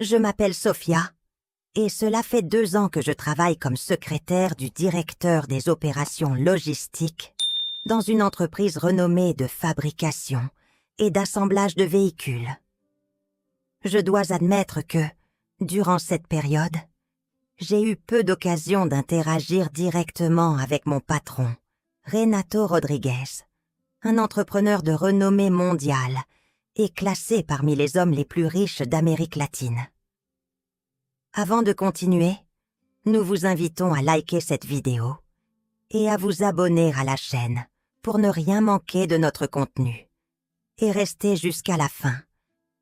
Je m'appelle Sophia, et cela fait 2 ans que je travaille comme secrétaire du directeur des opérations logistiques dans une entreprise renommée de fabrication et d'assemblage de véhicules. Je dois admettre que, durant cette période, j'ai eu peu d'occasion d'interagir directement avec mon patron, Renato Rodriguez, un entrepreneur de renommée mondiale et classé parmi les hommes les plus riches d'Amérique latine. Avant de continuer, nous vous invitons à liker cette vidéo et à vous abonner à la chaîne pour ne rien manquer de notre contenu. Et restez jusqu'à la fin,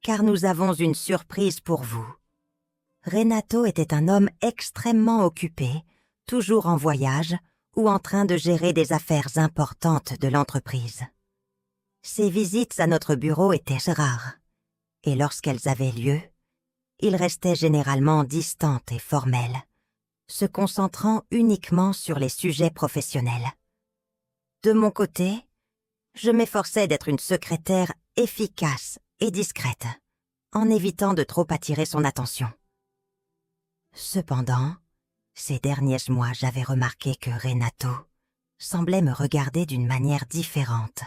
car nous avons une surprise pour vous. Renato était un homme extrêmement occupé, toujours en voyage ou en train de gérer des affaires importantes de l'entreprise. Ses visites à notre bureau étaient rares, et lorsqu'elles avaient lieu, il restait généralement distant et formel, se concentrant uniquement sur les sujets professionnels. De mon côté, je m'efforçais d'être une secrétaire efficace et discrète, en évitant de trop attirer son attention. Cependant, ces derniers mois, j'avais remarqué que Renato semblait me regarder d'une manière différente,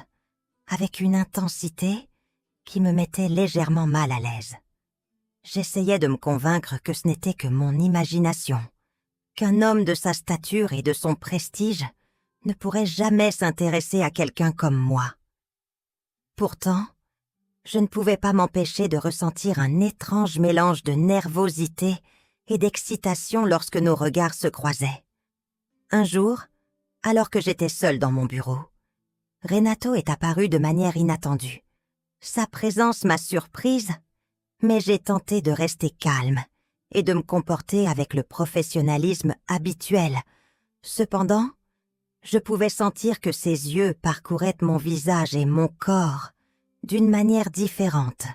avec une intensité qui me mettait légèrement mal à l'aise. J'essayais de me convaincre que ce n'était que mon imagination, qu'un homme de sa stature et de son prestige ne pourrait jamais s'intéresser à quelqu'un comme moi. Pourtant, je ne pouvais pas m'empêcher de ressentir un étrange mélange de nervosité et d'excitation lorsque nos regards se croisaient. Un jour, alors que j'étais seule dans mon bureau, Renato est apparu de manière inattendue. Sa présence m'a surprise, mais j'ai tenté de rester calme et de me comporter avec le professionnalisme habituel. Cependant, je pouvais sentir que ses yeux parcouraient mon visage et mon corps d'une manière différente,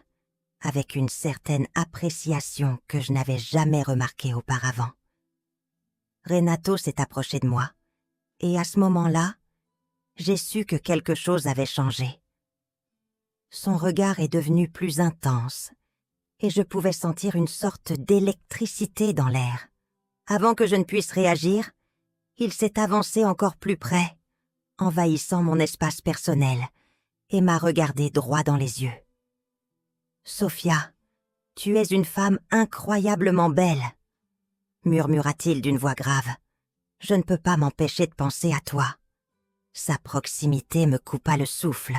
avec une certaine appréciation que je n'avais jamais remarquée auparavant. Renato s'est approché de moi, et à ce moment-là, j'ai su que quelque chose avait changé. Son regard est devenu plus intense, et je pouvais sentir une sorte d'électricité dans l'air. Avant que je ne puisse réagir, il s'est avancé encore plus près, envahissant mon espace personnel, et m'a regardé droit dans les yeux. « Sophia, tu es une femme incroyablement belle, » murmura-t-il d'une voix grave. « Je ne peux pas m'empêcher de penser à toi. » Sa proximité me coupa le souffle,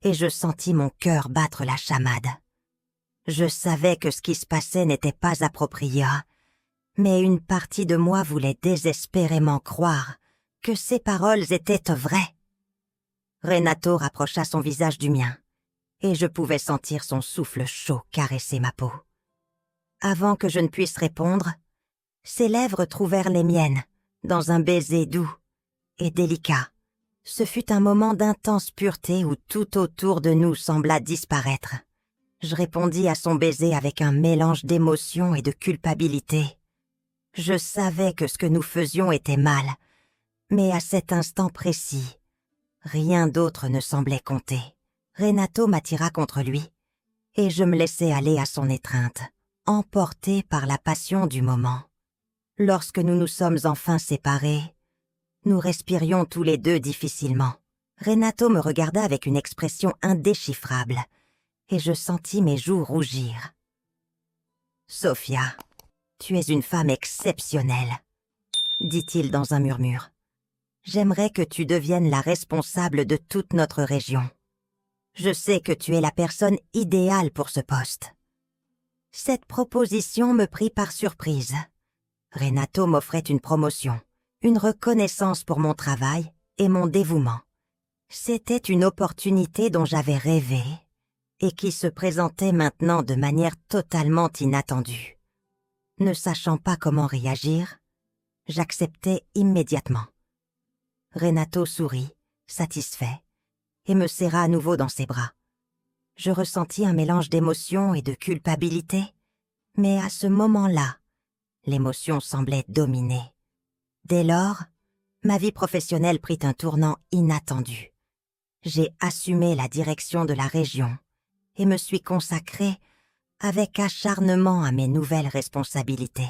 et je sentis mon cœur battre la chamade. Je savais que ce qui se passait n'était pas approprié, mais une partie de moi voulait désespérément croire que ces paroles étaient vraies. Renato rapprocha son visage du mien, et je pouvais sentir son souffle chaud caresser ma peau. Avant que je ne puisse répondre, ses lèvres trouvèrent les miennes, dans un baiser doux et délicat. Ce fut un moment d'intense pureté où tout autour de nous sembla disparaître. Je répondis à son baiser avec un mélange d'émotion et de culpabilité. Je savais que ce que nous faisions était mal, mais à cet instant précis, rien d'autre ne semblait compter. Renato m'attira contre lui, et je me laissai aller à son étreinte, emportée par la passion du moment. Lorsque nous nous sommes enfin séparés, nous respirions tous les deux difficilement. Renato me regarda avec une expression indéchiffrable, et je sentis mes joues rougir. « Sophia, tu es une femme exceptionnelle, » dit-il dans un murmure. « J'aimerais que tu deviennes la responsable de toute notre région. Je sais que tu es la personne idéale pour ce poste. » Cette proposition me prit par surprise. Renato m'offrait une promotion, une reconnaissance pour mon travail et mon dévouement. C'était une opportunité dont j'avais rêvé et qui se présentait maintenant de manière totalement inattendue. Ne sachant pas comment réagir, j'acceptai immédiatement. Renato sourit, satisfait, et me serra à nouveau dans ses bras. Je ressentis un mélange d'émotion et de culpabilité, mais à ce moment-là, l'émotion semblait dominer. Dès lors, ma vie professionnelle prit un tournant inattendu. J'ai assumé la direction de la région et me suis consacrée avec acharnement à mes nouvelles responsabilités.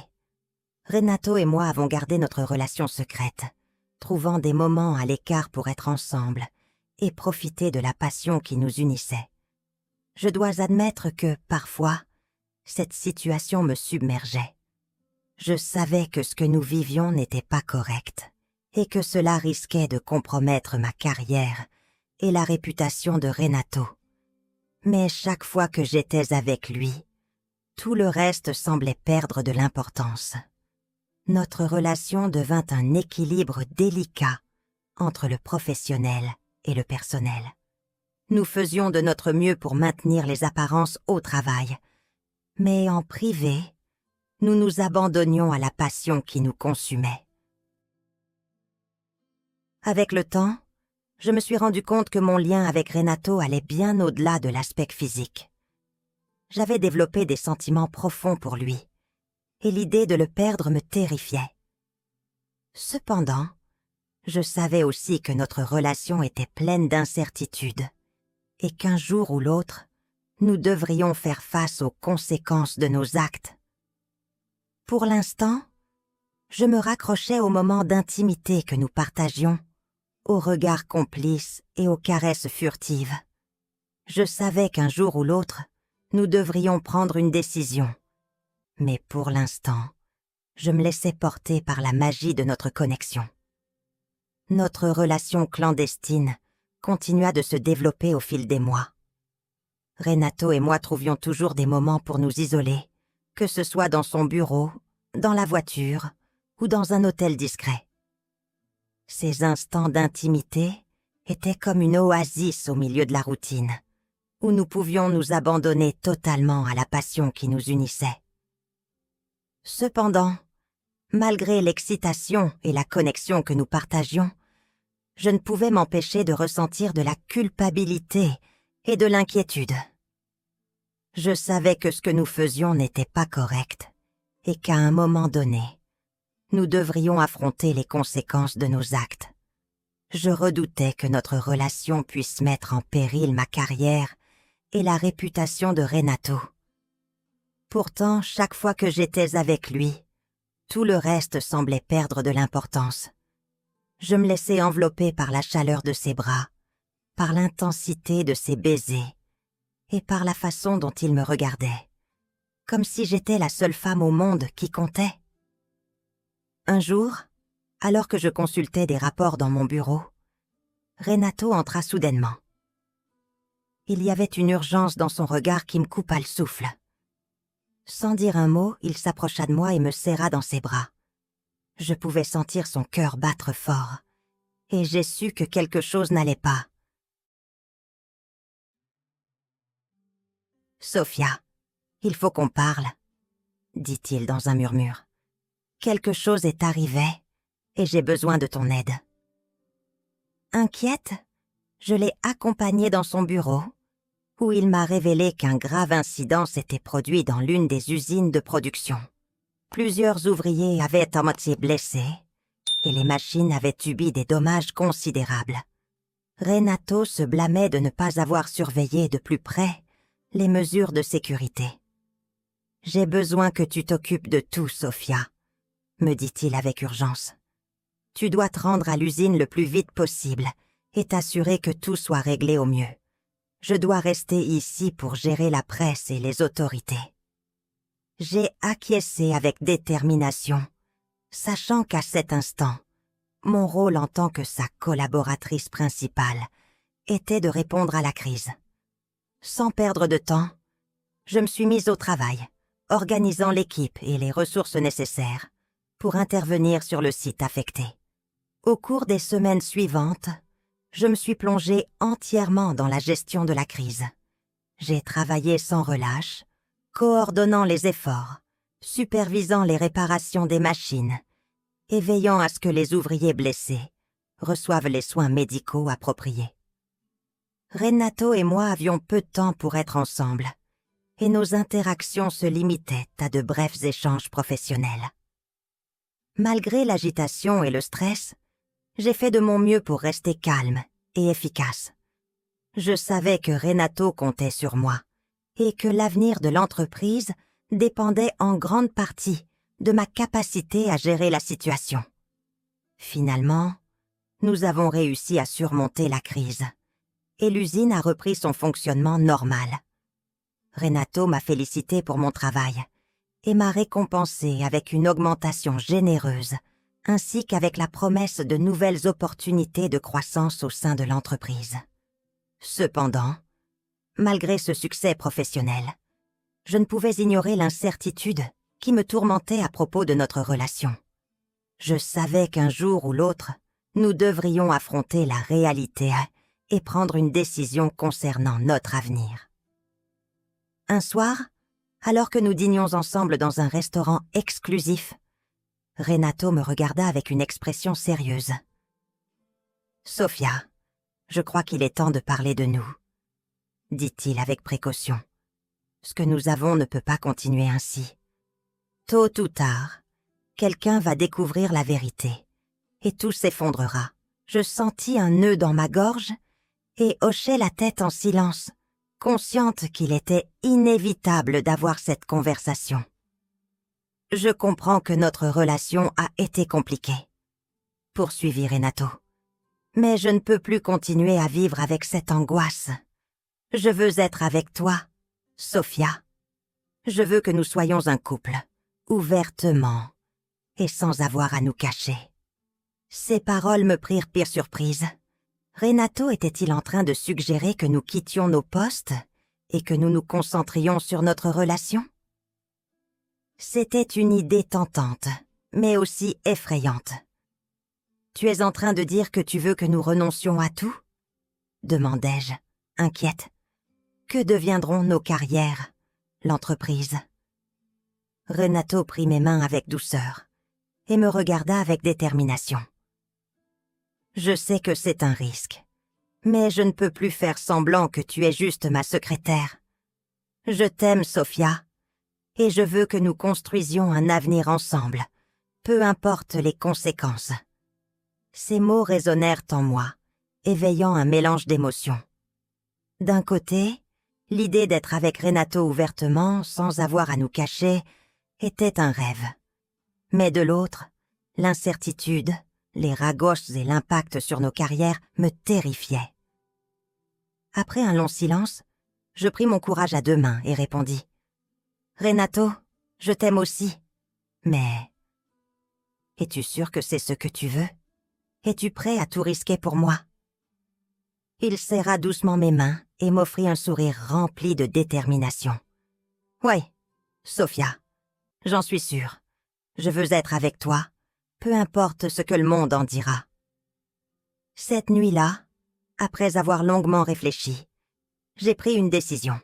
Renato et moi avons gardé notre relation secrète, trouvant des moments à l'écart pour être ensemble et profiter de la passion qui nous unissait. Je dois admettre que, parfois, cette situation me submergeait. Je savais que ce que nous vivions n'était pas correct et que cela risquait de compromettre ma carrière et la réputation de Renato. Mais chaque fois que j'étais avec lui, tout le reste semblait perdre de l'importance. Notre relation devint un équilibre délicat entre le professionnel et le personnel. Nous faisions de notre mieux pour maintenir les apparences au travail, mais en privé, nous nous abandonnions à la passion qui nous consumait. Avec le temps, je me suis rendu compte que mon lien avec Renato allait bien au-delà de l'aspect physique. J'avais développé des sentiments profonds pour lui, et l'idée de le perdre me terrifiait. Cependant, je savais aussi que notre relation était pleine d'incertitudes, et qu'un jour ou l'autre, nous devrions faire face aux conséquences de nos actes. Pour l'instant, je me raccrochais aux moments d'intimité que nous partagions, aux regards complices et aux caresses furtives. Je savais qu'un jour ou l'autre, nous devrions prendre une décision. Mais pour l'instant, je me laissais porter par la magie de notre connexion. Notre relation clandestine continua de se développer au fil des mois. Renato et moi trouvions toujours des moments pour nous isoler, que ce soit dans son bureau, dans la voiture ou dans un hôtel discret. Ces instants d'intimité étaient comme une oasis au milieu de la routine, où nous pouvions nous abandonner totalement à la passion qui nous unissait. Cependant, malgré l'excitation et la connexion que nous partagions, je ne pouvais m'empêcher de ressentir de la culpabilité et de l'inquiétude. Je savais que ce que nous faisions n'était pas correct et qu'à un moment donné, nous devrions affronter les conséquences de nos actes. Je redoutais que notre relation puisse mettre en péril ma carrière et la réputation de Renato. Pourtant, chaque fois que j'étais avec lui, tout le reste semblait perdre de l'importance. Je me laissais envelopper par la chaleur de ses bras, par l'intensité de ses baisers et par la façon dont il me regardait, comme si j'étais la seule femme au monde qui comptait. Un jour, alors que je consultais des rapports dans mon bureau, Renato entra soudainement. Il y avait une urgence dans son regard qui me coupa le souffle. Sans dire un mot, il s'approcha de moi et me serra dans ses bras. Je pouvais sentir son cœur battre fort, et j'ai su que quelque chose n'allait pas. « Sophia, il faut qu'on parle, » dit-il dans un murmure. « Quelque chose est arrivé, et j'ai besoin de ton aide. » Inquiète, je l'ai accompagné dans son bureau, où il m'a révélé qu'un grave incident s'était produit dans l'une des usines de production. Plusieurs ouvriers avaient à moitié blessés, et les machines avaient subi des dommages considérables. Renato se blâmait de ne pas avoir surveillé de plus près les mesures de sécurité. « J'ai besoin que tu t'occupes de tout, Sophia, » me dit-il avec urgence. « Tu dois te rendre à l'usine le plus vite possible et t'assurer que tout soit réglé au mieux. Je dois rester ici pour gérer la presse et les autorités. » J'ai acquiescé avec détermination, sachant qu'à cet instant, mon rôle en tant que sa collaboratrice principale était de répondre à la crise. Sans perdre de temps, je me suis mise au travail, organisant l'équipe et les ressources nécessaires pour intervenir sur le site affecté. Au cours des semaines suivantes, je me suis plongée entièrement dans la gestion de la crise. J'ai travaillé sans relâche, coordonnant les efforts, supervisant les réparations des machines et veillant à ce que les ouvriers blessés reçoivent les soins médicaux appropriés. Renato et moi avions peu de temps pour être ensemble, et nos interactions se limitaient à de brefs échanges professionnels. Malgré l'agitation et le stress, j'ai fait de mon mieux pour rester calme et efficace. Je savais que Renato comptait sur moi, et que l'avenir de l'entreprise dépendait en grande partie de ma capacité à gérer la situation. Finalement, nous avons réussi à surmonter la crise et l'usine a repris son fonctionnement normal. Renato m'a félicité pour mon travail et m'a récompensé avec une augmentation généreuse ainsi qu'avec la promesse de nouvelles opportunités de croissance au sein de l'entreprise. Cependant, malgré ce succès professionnel, je ne pouvais ignorer l'incertitude qui me tourmentait à propos de notre relation. Je savais qu'un jour ou l'autre, nous devrions affronter la réalité et prendre une décision concernant notre avenir. Un soir, alors que nous dînions ensemble dans un restaurant exclusif, Renato me regarda avec une expression sérieuse. « Sophia, je crois qu'il est temps de parler de nous, » dit-il avec précaution. « Ce que nous avons ne peut pas continuer ainsi. Tôt ou tard, quelqu'un va découvrir la vérité, et tout s'effondrera. » Je sentis un nœud dans ma gorge et hochai la tête en silence, consciente qu'il était inévitable d'avoir cette conversation. Je comprends que notre relation a été compliquée, poursuivit Renato. Mais je ne peux plus continuer à vivre avec cette angoisse. Je veux être avec toi, Sophia. Je veux que nous soyons un couple, ouvertement, et sans avoir à nous cacher. Ces paroles me prirent pire surprise. Renato était-il en train de suggérer que nous quittions nos postes et que nous nous concentrions sur notre relation? C'était une idée tentante, mais aussi effrayante. « Tu es en train de dire que tu veux que nous renoncions à tout ?» demandai-je, inquiète. « Que deviendront nos carrières, l'entreprise ?» Renato prit mes mains avec douceur et me regarda avec détermination. « Je sais que c'est un risque, mais je ne peux plus faire semblant que tu es juste ma secrétaire. Je t'aime, Sophia, et je veux que nous construisions un avenir ensemble, peu importe les conséquences. » Ces mots résonnèrent en moi, éveillant un mélange d'émotions. D'un côté, l'idée d'être avec Renato ouvertement, sans avoir à nous cacher, était un rêve. Mais de l'autre, l'incertitude, les ragosses et l'impact sur nos carrières me terrifiaient. Après un long silence, je pris mon courage à deux mains et répondis. « Renato, je t'aime aussi, mais... Es-tu sûr que c'est ce que tu veux? Es-tu prêt à tout risquer pour moi? » Il serra doucement mes mains et m'offrit un sourire rempli de détermination. « Oui, Sophia, j'en suis sûre. Je veux être avec toi, peu importe ce que le monde en dira. » Cette nuit-là, après avoir longuement réfléchi, j'ai pris une décision.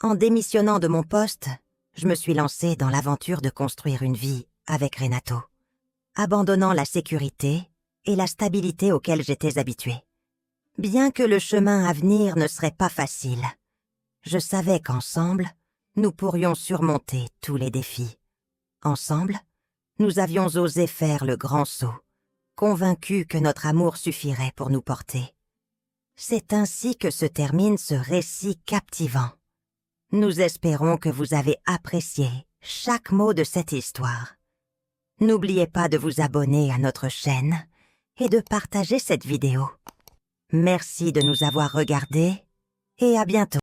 En démissionnant de mon poste, je me suis lancée dans l'aventure de construire une vie avec Renato, abandonnant la sécurité et la stabilité auxquelles j'étais habituée. Bien que le chemin à venir ne serait pas facile, je savais qu'ensemble, nous pourrions surmonter tous les défis. Ensemble, nous avions osé faire le grand saut, convaincus que notre amour suffirait pour nous porter. C'est ainsi que se termine ce récit captivant. Nous espérons que vous avez apprécié chaque mot de cette histoire. N'oubliez pas de vous abonner à notre chaîne et de partager cette vidéo. Merci de nous avoir regardés et à bientôt.